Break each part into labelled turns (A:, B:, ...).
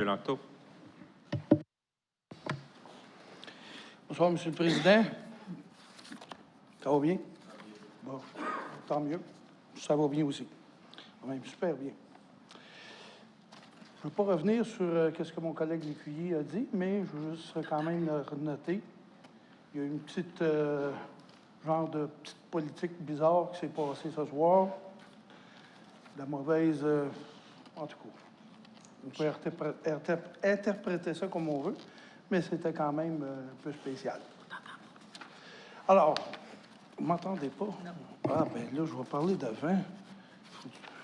A: M. Lanto.
B: Bonsoir, M. le Président. Ça va bien? Bon, tant mieux. Ça va bien aussi. Même super bien. Je ne veux pas revenir sur ce que mon collègue Lécuyer a dit, mais je veux juste quand même le noter. Il y a une petite genre de petite politique bizarre qui s'est passée ce soir. La mauvaise... en tout cas, on peut interpréter ça comme on veut, mais c'était quand même un peu spécial. Alors, vous ne m'entendez pas? Non. Ah, bien là, je vais parler devant.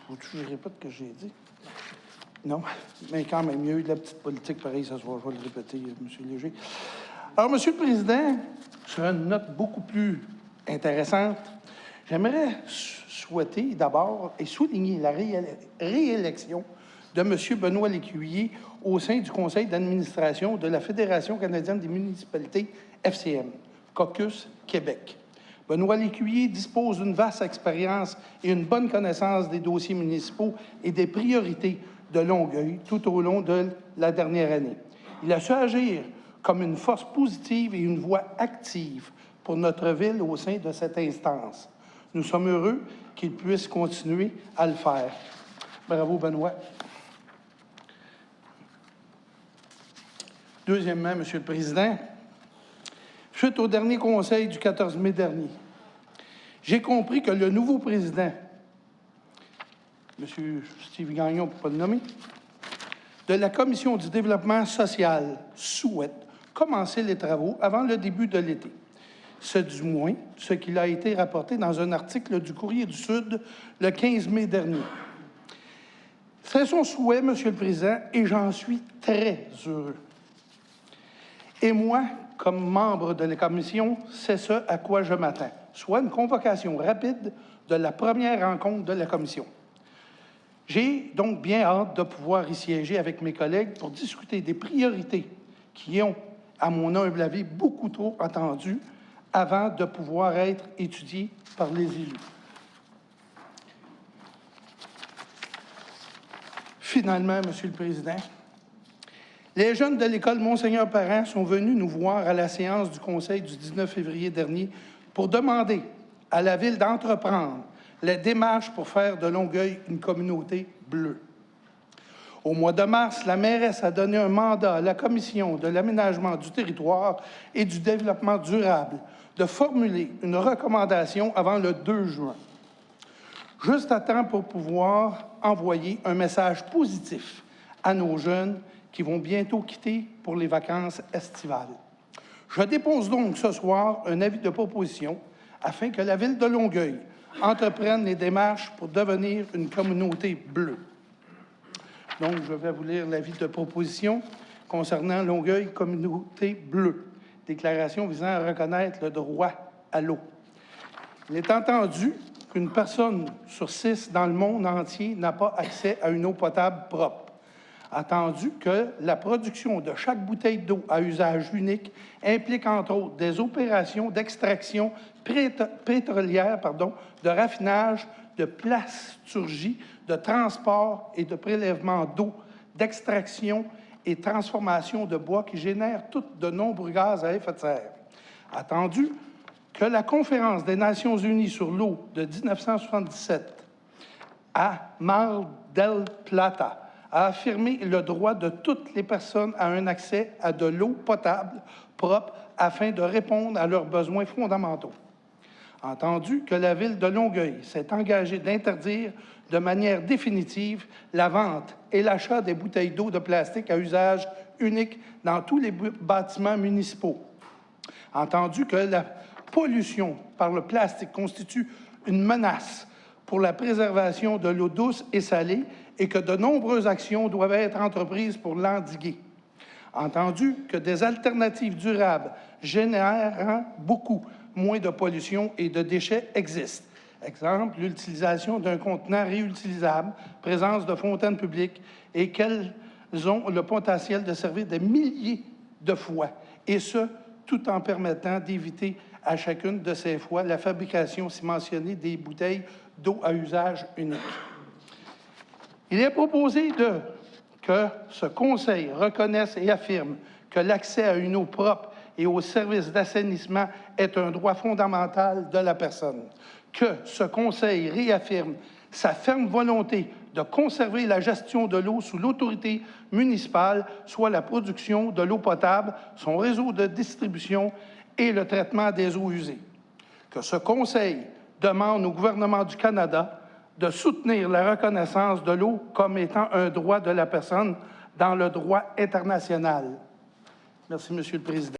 B: Faut-tu que je répète ce que j'ai dit? Non, mais quand même, il y a eu de la petite politique pareil ce soir, je vais le répéter, M. Léger. Alors, M. le Président, sur une note beaucoup plus intéressante, j'aimerais souhaiter d'abord et souligner la réélection de M. Benoît Lécuyer au sein du conseil d'administration de la Fédération canadienne des municipalités, FCM, Caucus Québec. Benoît Lécuyer dispose d'une vaste expérience et une bonne connaissance des dossiers municipaux et des priorités de Longueuil tout au long de la dernière année. Il a su agir comme une force positive et une voix active pour notre ville au sein de cette instance. Nous sommes heureux qu'il puisse continuer à le faire. Bravo, Benoît. Deuxièmement, M. le Président, suite au dernier conseil du 14 mai dernier, j'ai compris que le nouveau président, M. Steve Gagnon, pour ne pas le nommer, de la Commission du développement social souhaite commencer les travaux avant le début de l'été. C'est du moins ce qu'il a été rapporté dans un article du Courrier du Sud le 15 mai dernier. C'est son souhait, M. le Président, et j'en suis très heureux. Et moi, comme membre de la Commission, c'est ce à quoi je m'attends, soit une convocation rapide de la première rencontre de la Commission. J'ai donc bien hâte de pouvoir y siéger avec mes collègues pour discuter des priorités qui ont, à mon humble avis, beaucoup trop attendu avant de pouvoir être étudiées par les élus. Finalement, M. le Président, les jeunes de l'école Monseigneur-Parent sont venus nous voir à la séance du Conseil du 19 février dernier pour demander à la Ville d'entreprendre les démarches pour faire de Longueuil une communauté bleue. Au mois de mars, la mairesse a donné un mandat à la Commission de l'aménagement du territoire et du développement durable de formuler une recommandation avant le 2 juin, juste à temps pour pouvoir envoyer un message positif à nos jeunes qui vont bientôt quitter pour les vacances estivales. Je dépose donc ce soir un avis de proposition afin que la Ville de Longueuil entreprenne les démarches pour devenir une communauté bleue. Donc, je vais vous lire l'avis de proposition concernant Longueuil, communauté bleue. Déclaration visant à reconnaître le droit à l'eau. Il est entendu qu'une personne sur 6 dans le monde entier n'a pas accès à une eau potable propre. Attendu que la production de chaque bouteille d'eau à usage unique implique entre autres des opérations d'extraction pétrolière, de raffinage, de plasturgie, de transport et de prélèvement d'eau, d'extraction et transformation de bois qui génèrent toutes de nombreux gaz à effet de serre. Attendu que la Conférence des Nations unies sur l'eau de 1977 à Mar del Plata a affirmé le droit de toutes les personnes à un accès à de l'eau potable propre afin de répondre à leurs besoins fondamentaux. Entendu que la Ville de Longueuil s'est engagée d'interdire de manière définitive la vente et l'achat des bouteilles d'eau de plastique à usage unique dans tous les bâtiments municipaux. Entendu que la pollution par le plastique constitue une menace pour la préservation de l'eau douce et salée et que de nombreuses actions doivent être entreprises pour l'endiguer. Entendu que des alternatives durables générant beaucoup moins de pollution et de déchets existent. Exemple, l'utilisation d'un contenant réutilisable, présence de fontaines publiques et qu'elles ont le potentiel de servir des milliers de fois, et ce, tout en permettant d'éviter à chacune de ces fois la fabrication, si mentionnée, des bouteilles d'eau à usage unique. Il est proposé que ce Conseil reconnaisse et affirme que l'accès à une eau propre et aux services d'assainissement est un droit fondamental de la personne, que ce Conseil réaffirme sa ferme volonté de conserver la gestion de l'eau sous l'autorité municipale, soit la production de l'eau potable, son réseau de distribution et le traitement des eaux usées, que ce Conseil demande au gouvernement du Canada de soutenir la reconnaissance de l'eau comme étant un droit de la personne dans le droit international. Merci, Monsieur le Président.